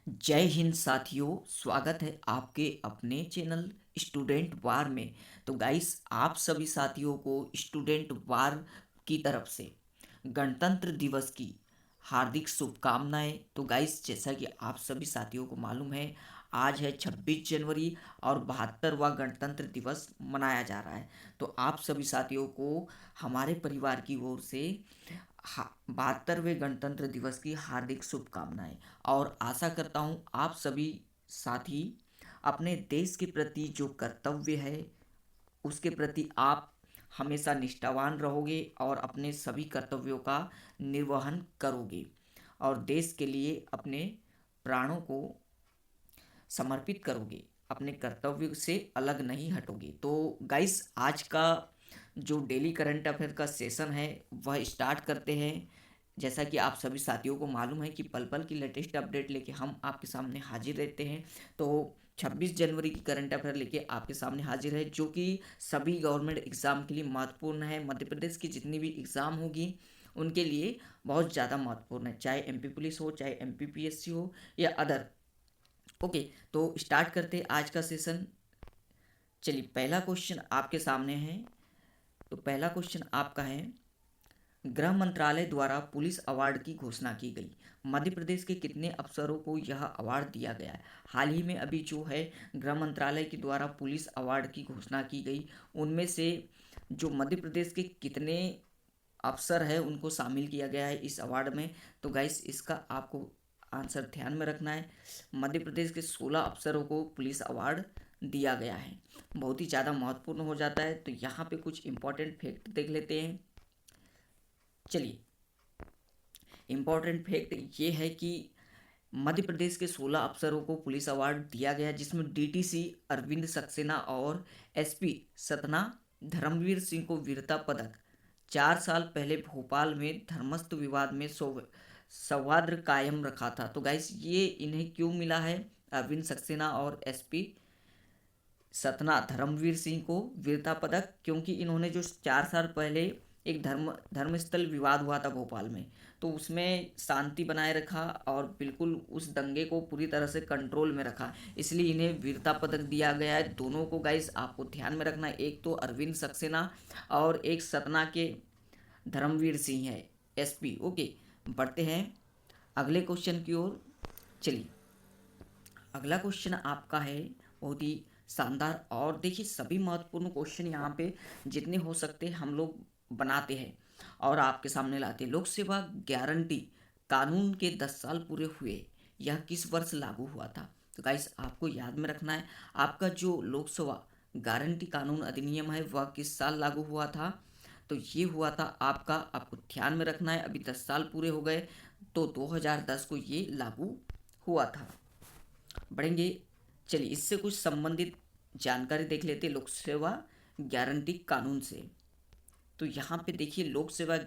जय हिंद साथियों, स्वागत है आपके अपने चैनल स्टूडेंट वार में। तो गाइस, आप सभी साथियों को स्टूडेंट वार की तरफ से गणतंत्र दिवस की हार्दिक शुभकामनाएं। तो गाइस, जैसा कि आप सभी साथियों को मालूम है, आज है 26 जनवरी और 72वां गणतंत्र दिवस मनाया जा रहा है। तो आप सभी साथियों को हमारे परिवार की ओर से 72वें गणतंत्र दिवस की हार्दिक शुभकामनाएं। और आशा करता हूं आप सभी साथी अपने देश के प्रति जो कर्तव्य है उसके प्रति आप हमेशा निष्ठावान रहोगे और अपने सभी कर्तव्यों का निर्वहन करोगे और देश के लिए अपने प्राणों को समर्पित करोगे, अपने कर्तव्य से अलग नहीं हटोगे। तो गाइस, आज का जो डेली करंट अफेयर का सेशन है वह स्टार्ट करते हैं। जैसा कि आप सभी साथियों को मालूम है कि पल पल की लेटेस्ट अपडेट लेके हम आपके सामने हाजिर रहते हैं। तो 26 जनवरी की करंट अफेयर लेके आपके सामने हाजिर है, जो कि सभी गवर्नमेंट एग्ज़ाम के लिए महत्वपूर्ण है। मध्य प्रदेश की जितनी भी एग्ज़ाम होगी उनके लिए बहुत ज़्यादा महत्वपूर्ण है, चाहे एमपी पुलिस हो, चाहे एमपी पीएससी हो या अदर। ओके, तो स्टार्ट करते हैं आज का सेशन। चलिए, पहला क्वेश्चन आपके सामने है। तो पहला क्वेश्चन आपका है, गृह मंत्रालय द्वारा पुलिस अवार्ड की घोषणा की गई। मध्य प्रदेश के कितने अफसरों को यह अवार्ड दिया गया है? हाल ही में अभी जो है गृह मंत्रालय के द्वारा पुलिस अवार्ड की घोषणा की गई, उनमें से जो मध्य प्रदेश के कितने अफसर है उनको शामिल किया गया है इस अवार्ड में। तो गाइस, इसका आपको आंसर ध्यान में रखना है। मध्य प्रदेश के 16 अफसरों को पुलिस अवार्ड दिया गया है। बहुत ही ज़्यादा महत्वपूर्ण हो जाता है। तो यहाँ पे कुछ इंपॉर्टेंट फैक्ट देख लेते हैं। चलिए, इंपॉर्टेंट फैक्ट ये है कि मध्य प्रदेश के 16 अफसरों को पुलिस अवार्ड दिया गया, जिसमें डीटीसी अरविंद सक्सेना और एसपी सतना धर्मवीर सिंह को वीरता पदक। 4 साल पहले भोपाल में धर्मस्थ विवाद में सौहार्द कायम रखा था। तो गाइस, ये इन्हें क्यों मिला है, अरविंद सक्सेना और एसपी सतना धर्मवीर सिंह को वीरता पदक? क्योंकि इन्होंने जो 4 साल पहले एक धर्मस्थल विवाद हुआ था भोपाल में, तो उसमें शांति बनाए रखा और बिल्कुल उस दंगे को पूरी तरह से कंट्रोल में रखा, इसलिए इन्हें वीरता पदक दिया गया है। दोनों को गाइस आपको ध्यान में रखना है, एक तो अरविंद सक्सेना और एक सतना के धर्मवीर सिंह है, एसपी। ओके, बढ़ते हैं अगले क्वेश्चन की ओर। चलिए, अगला क्वेश्चन आपका है बहुत ही शानदार। और देखिए, सभी महत्वपूर्ण क्वेश्चन यहाँ पे जितने हो सकते हैं हम लोग बनाते हैं और आपके सामने लाते हैं। लोक सेवा गारंटी कानून के 10 साल पूरे हुए, यह किस वर्ष लागू हुआ था? तो गाइस, आपको याद में रखना है, आपका जो लोक सेवा गारंटी कानून अधिनियम है वह किस साल लागू हुआ था? तो ये हुआ था आपका, आपको ध्यान में रखना है, अभी 10 साल पूरे हो गए, तो 2010 को ये लागू हुआ था। बढ़ेंगे। चलिए, इससे कुछ संबंधित जानकारी देख लेते हैं लोक सेवा गारंटी कानून से। तो यहाँ पे देखिए, लोक सेवा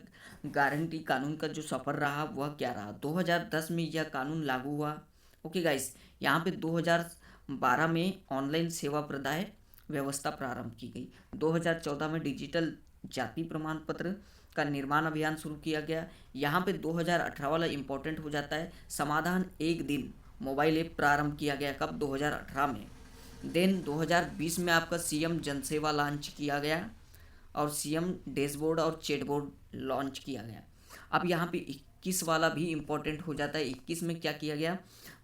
गारंटी कानून का जो सफ़र रहा वह क्या रहा। 2010 में यह कानून लागू हुआ। ओके गाइस, यहाँ पे 2012 में ऑनलाइन सेवा प्रदाय व्यवस्था प्रारंभ की गई। 2014 में डिजिटल जाति प्रमाण पत्र का निर्माण अभियान शुरू किया गया। यहाँ पे 2018 वाला इम्पोर्टेंट हो जाता है, समाधान एक दिन मोबाइल ऐप प्रारंभ किया गया। कब? 2018 में। देन 2020 में आपका सीएम जनसेवा लॉन्च किया गया और सीएम डैशबोर्ड और चैटबोर्ड लॉन्च किया गया। अब यहाँ पे 21 वाला भी इम्पोर्टेंट हो जाता है। 21 में क्या किया गया?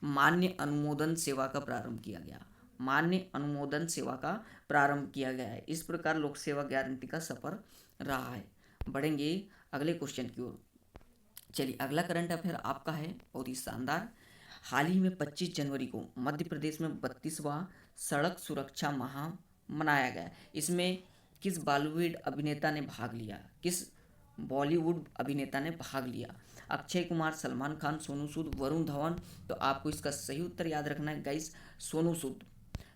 मान्य अनुमोदन सेवा का प्रारंभ किया गया। मान्य अनुमोदन सेवा का प्रारंभ किया गया है। इस प्रकार लोक सेवा गारंटी का सफर रहा है। बढ़ेंगे अगले क्वेश्चन की ओर। चलिए, अगला करंट अफेयर आपका है बहुत ही शानदार। हाल ही में 25 जनवरी को मध्य प्रदेश में 32वां सड़क सुरक्षा माह मनाया गया। इसमें किस बॉलीवुड अभिनेता ने भाग लिया? किस बॉलीवुड अभिनेता ने भाग लिया? अक्षय कुमार, सलमान खान, सोनू सूद, वरुण धवन? तो आपको इसका सही उत्तर याद रखना है गाइस, सोनू सूद।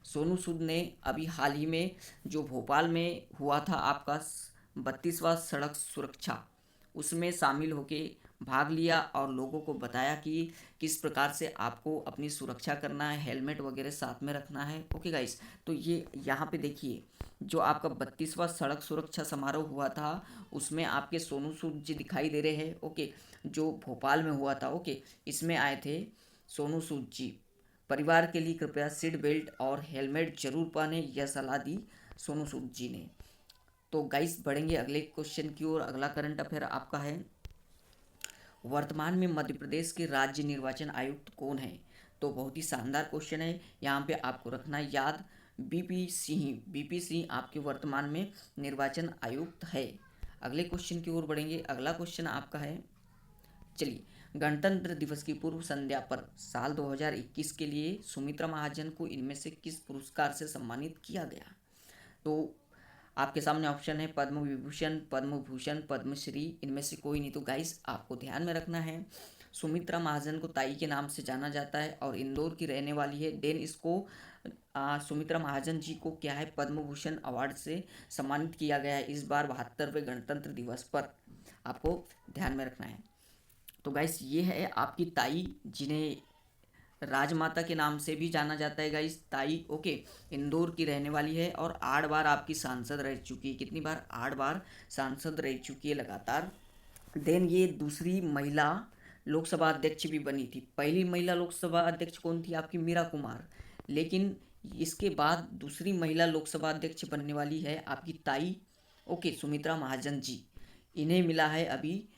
सोनू सूद ने अभी हाल ही में जो भोपाल में हुआ था आपका 32वां सड़क सुरक्षा, उसमें शामिल होके भाग लिया और लोगों को बताया कि किस प्रकार से आपको अपनी सुरक्षा करना है, हेलमेट वगैरह साथ में रखना है। ओके गाइस, तो ये यहाँ पे देखिए, जो आपका 32वां सड़क सुरक्षा समारोह हुआ था उसमें आपके सोनू सूद जी दिखाई दे रहे हैं। ओके, जो भोपाल में हुआ था। ओके, इसमें आए थे सोनू सूद जी। परिवार के लिए कृपया सीट बेल्ट और हेलमेट जरूर पहने, यह सलाह दी सोनू सूद जी ने। तो गाइस बढ़ेंगे अगले क्वेश्चन की ओर। अगला करंट अफेयर आपका है, वर्तमान में मध्य प्रदेश के राज्य निर्वाचन आयुक्त कौन है? तो बहुत ही शानदार क्वेश्चन है, यहाँ पे आपको रखना याद, बीपी सिंह। बीपी सिंह आपके वर्तमान में निर्वाचन आयुक्त है। अगले क्वेश्चन की ओर बढ़ेंगे। अगला क्वेश्चन आपका है, चलिए, गणतंत्र दिवस की पूर्व संध्या पर साल 2021 के लिए सुमित्रा महाजन को इनमें से किस पुरस्कार से सम्मानित किया गया? तो आपके सामने ऑप्शन है पद्म विभूषण, पद्म भूषण, पद्मश्री, इनमें से कोई नहीं। तो गाइस आपको ध्यान में रखना है, सुमित्रा महाजन को ताई के नाम से जाना जाता है और इंदौर की रहने वाली है। देन इसको सुमित्रा महाजन जी को क्या है, पद्म भूषण अवार्ड से सम्मानित किया गया है इस बार 72वें गणतंत्र दिवस पर, आपको ध्यान में रखना है। तो गाइस ये है आपकी ताई, जिन्हें राजमाता के नाम से भी जाना जाता है गाइस, ताई। ओके, इंदौर की रहने वाली है और 8 बार आपकी सांसद रह चुकी है। कितनी बार? 8 बार सांसद रह चुकी है लगातार। देन ये दूसरी महिला लोकसभा अध्यक्ष भी बनी थी। पहली महिला लोकसभा अध्यक्ष कौन थी? आपकी मीरा कुमार। लेकिन इसके बाद दूसरी महिला लोकसभा अध्यक्ष बनने वाली है आपकी ताई, ओके, सुमित्रा महाजन जी। इन्हें मिला है अभी,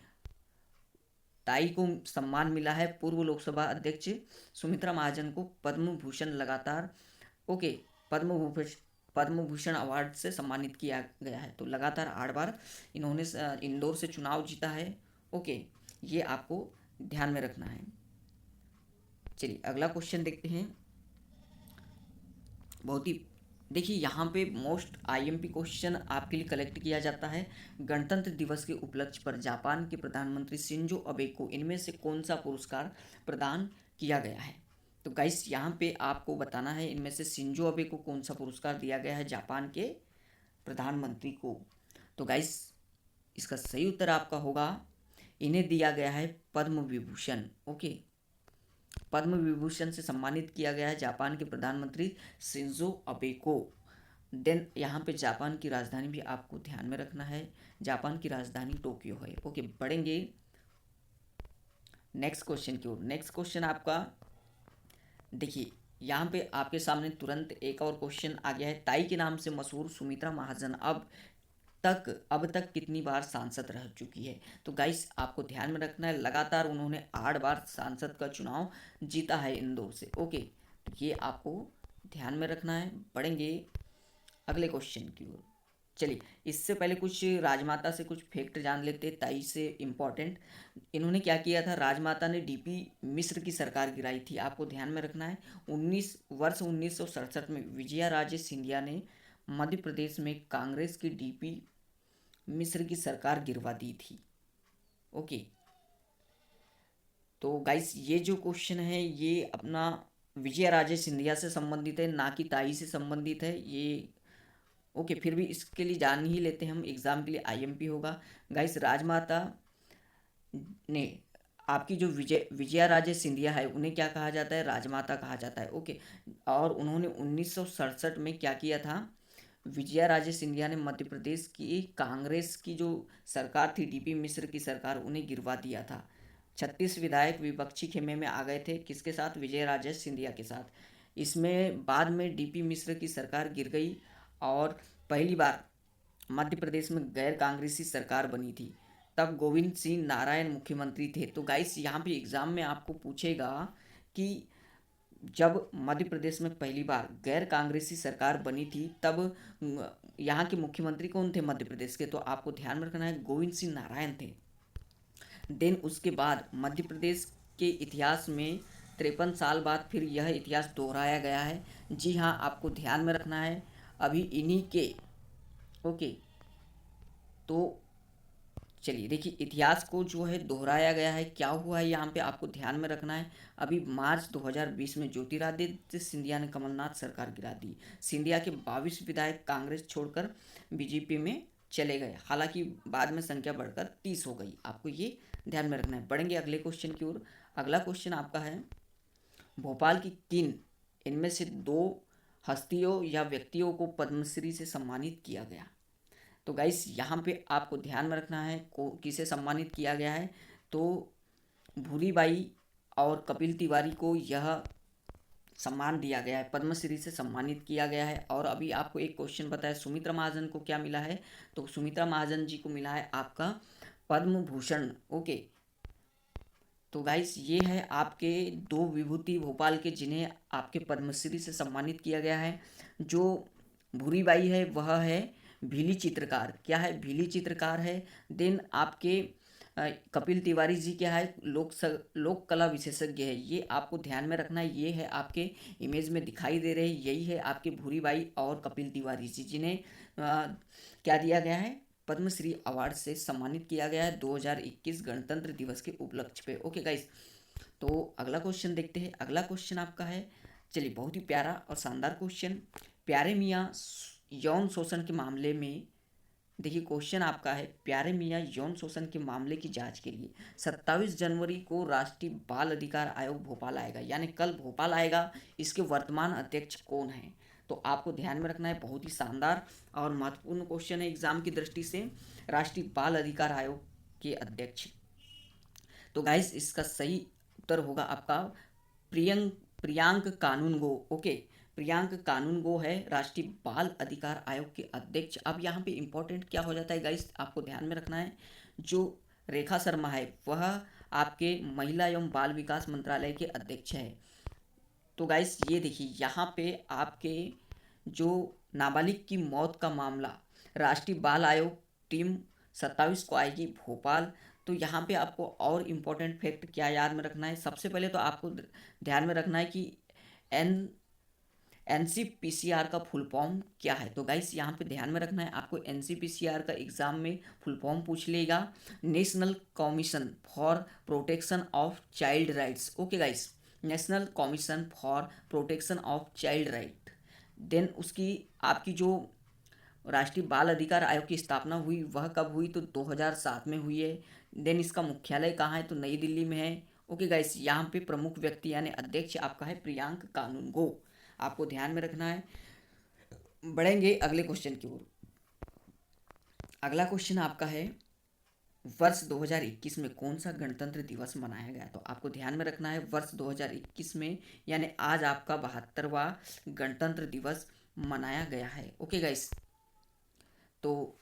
ताई को सम्मान मिला है, पूर्व लोकसभा अध्यक्ष सुमित्रा महाजन को पद्म भूषण लगातार, ओके, पद्म भूषण अवार्ड से सम्मानित किया गया है। तो लगातार 8 बार इन्होंने इंदौर से चुनाव जीता है। ओके, ये आपको ध्यान में रखना है। चलिए अगला क्वेश्चन देखते हैं। बहुत ही देखिए, यहाँ पे मोस्ट आईएमपी क्वेश्चन आपके लिए कलेक्ट किया जाता है। गणतंत्र दिवस के उपलक्ष्य पर जापान के प्रधानमंत्री शिंजो अबे को इनमें से कौन सा पुरस्कार प्रदान किया गया है? तो गाइस यहाँ पे आपको बताना है इनमें से शिंजो अबे को कौन सा पुरस्कार दिया गया है जापान के प्रधानमंत्री को। तो गाइस इसका सही उत्तर आपका होगा, इन्हें दिया गया है पद्म विभूषण। ओके, पद्म विभूषण से सम्मानित किया गया है जापान के प्रधानमंत्री शिंजो अबे को। देन यहाँ पे जापान की राजधानी भी आपको ध्यान में रखना है, जापान की राजधानी टोक्यो है। ओके, बढ़ेंगे नेक्स्ट क्वेश्चन की ओर। नेक्स्ट क्वेश्चन आपका देखिए, यहाँ पे आपके सामने तुरंत एक और क्वेश्चन आ गया है, ताई के नाम से मशहूर सुमित्रा महाजन अब तक कितनी बार सांसद रह चुकी है? तो गाइस आपको ध्यान में रखना है, लगातार उन्होंने 8 बार सांसद का चुनाव जीता है इंदौर से। ओके, तो ये आपको ध्यान में रखना है। बढ़ेंगे अगले क्वेश्चन की ओर। चलिए इससे पहले कुछ राजमाता से कुछ फैक्ट जान लेते हैं, ताई से इम्पोर्टेंट। इन्होंने क्या किया था, राजमाता ने डीपी मिश्र की सरकार गिराई थी, आपको ध्यान में रखना है। 1967 में विजया राजे सिंधिया ने मध्य प्रदेश में कांग्रेस की डीपी मिस्र की सरकार गिरवा दी थी। ओके, तो गाइस ये जो क्वेश्चन है ये अपना विजय राजे सिंधिया से संबंधित है, ना कि ताई से संबंधित है ये। ओके, फिर भी इसके लिए जान ही लेते हैं हम, एग्जाम के लिए आईएमपी होगा। गाइस राजमाता ने आपकी जो विजया राजे सिंधिया है उन्हें क्या कहा जाता है? राजमाता कहा जाता है। ओके, और उन्होंने 1967 में क्या किया था, विजया राजे सिंधिया ने मध्य प्रदेश की कांग्रेस की जो सरकार थी डीपी मिश्र की सरकार, उन्हें गिरवा दिया था। 36 विधायक विपक्षी खेमे में आ गए थे, किसके साथ? विजय राजे सिंधिया के साथ। इसमें बाद में डीपी मिश्र की सरकार गिर गई और पहली बार मध्य प्रदेश में गैर कांग्रेसी सरकार बनी थी, तब गोविंद सिंह नारायण मुख्यमंत्री थे। तो गाइस यहाँ पे एग्जाम में आपको पूछेगा कि जब मध्य प्रदेश में पहली बार गैर कांग्रेसी सरकार बनी थी तब यहाँ के मुख्यमंत्री कौन थे मध्य प्रदेश के? तो आपको ध्यान में रखना है गोविंद सिंह नारायण थे। देन उसके बाद मध्य प्रदेश के इतिहास में 53 साल बाद फिर यह इतिहास दोहराया गया है। जी हाँ, आपको ध्यान में रखना है अभी इन्हीं के। ओके, तो चलिए देखिए इतिहास को जो है दोहराया गया है, क्या हुआ है यहाँ पे आपको ध्यान में रखना है। अभी मार्च 2020 में ज्योतिरादित्य सिंधिया ने कमलनाथ सरकार गिरा दी। सिंधिया के 22 विधायक कांग्रेस छोड़कर बीजेपी में चले गए, हालांकि बाद में संख्या बढ़कर 30 हो गई, आपको ये ध्यान में रखना है। बढ़ेंगे अगले क्वेश्चन की ओर। अगला क्वेश्चन आपका है, भोपाल की किन इनमें से 2 हस्तियों या व्यक्तियों को पद्मश्री से सम्मानित किया गया? तो गाइस यहाँ पे आपको ध्यान में रखना है को किसे सम्मानित किया गया है। तो भूरी बाई और कपिल तिवारी को यह सम्मान दिया गया है, पद्मश्री से सम्मानित किया गया है। और अभी आपको एक क्वेश्चन बताया सुमित्रा महाजन को क्या मिला है, तो सुमित्रा महाजन जी को मिला है आपका पद्म भूषण। ओके, तो गाइस ये है आपके दो विभूति भोपाल के जिन्हें आपके पद्मश्री से सम्मानित किया गया है। जो भूरीबाई है वह है भीली चित्रकार, क्या है, भीली चित्रकार है। देन आपके कपिल तिवारी जी क्या है, लोक कला विशेषज्ञ है। ये आपको ध्यान में रखना है, ये है आपके इमेज में दिखाई दे रहे हैं, यही है आपके भूरीबाई और कपिल तिवारी जी जिन्हें क्या दिया गया है, पद्मश्री अवार्ड से सम्मानित किया गया है 2021 गणतंत्र दिवस के उपलक्ष्य पे। ओके गाइस, तो अगला क्वेश्चन देखते हैं। अगला क्वेश्चन आपका है, चलिए बहुत ही प्यारा और शानदार क्वेश्चन, प्यारे मियाँ यौन शोषण के मामले में, देखिए क्वेश्चन आपका है, प्यारे मियाँ यौन शोषण के मामले की जांच के लिए 27 जनवरी को राष्ट्रीय बाल अधिकार आयोग भोपाल आएगा, यानी कल भोपाल आएगा। इसके वर्तमान अध्यक्ष कौन है, तो आपको ध्यान में रखना है, बहुत ही शानदार और महत्वपूर्ण क्वेश्चन है एग्जाम की दृष्टि से। राष्ट्रीय बाल अधिकार आयोग के अध्यक्ष, तो गाइस इसका सही उत्तर होगा आपका प्रियांक कानूनगो। ओके, प्रियांक कानूनगो है राष्ट्रीय बाल अधिकार आयोग के अध्यक्ष। अब यहाँ पे इम्पोर्टेंट क्या हो जाता है गाइस, आपको ध्यान में रखना है, जो रेखा शर्मा है वह आपके महिला एवं बाल विकास मंत्रालय के अध्यक्ष है। तो गाइस ये देखिए यहाँ पे आपके जो नाबालिग की मौत का मामला, राष्ट्रीय बाल आयोग टीम 27 को आएगी भोपाल। तो यहाँ पे आपको और इम्पोर्टेंट फैक्ट क्या याद में रखना है, सबसे पहले तो आपको ध्यान में रखना है कि एन NCPCR का फुल फॉर्म क्या है। तो गाइस यहाँ पे ध्यान में रखना है, आपको NCPCR का एग्जाम में फुल फॉर्म पूछ लेगा, National Commission for Protection of Child Rights. Okay guys, National Commission for Protection of Child Right. Then उसकी आपकी जो राष्ट्रीय बाल अधिकार आयोग की स्थापना हुई वह कब हुई, तो 2007 में हुई है। देन इसका मुख्यालय कहाँ है, तो नई दिल्ली में है। ओके गाइस, यहाँ पे प्रमुख व्यक्ति यानी अध्यक्ष आपका है प्रियांक कानूनगो, आपको ध्यान में रखना है। बढ़ेंगे अगले क्वेश्चन की ओर। अगला क्वेश्चन आपका है, वर्ष 2021 में कौन सा गणतंत्र दिवस मनाया गया, तो आपको ध्यान में रखना है वर्ष 2021 में, यानी आज आपका 72वां गणतंत्र दिवस मनाया गया है। ओके गाइस, तो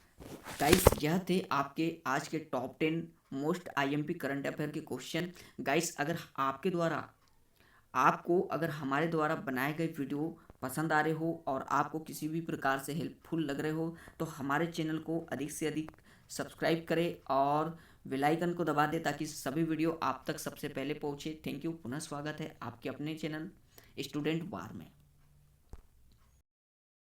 गाइस यह थे आपके आज के top 10 most IMP current affair के क्वेश्चन। गाइस अगर आपके द्वारा आपको अगर हमारे द्वारा बनाए गए वीडियो पसंद आ रहे हो और आपको किसी भी प्रकार से हेल्पफुल लग रहे हो तो हमारे चैनल को अधिक से अधिक सब्सक्राइब करें और बेल आइकन को दबा दें ताकि सभी वीडियो आप तक सबसे पहले पहुँचे। थैंक यू, पुनः स्वागत है आपके अपने चैनल स्टूडेंट वार में।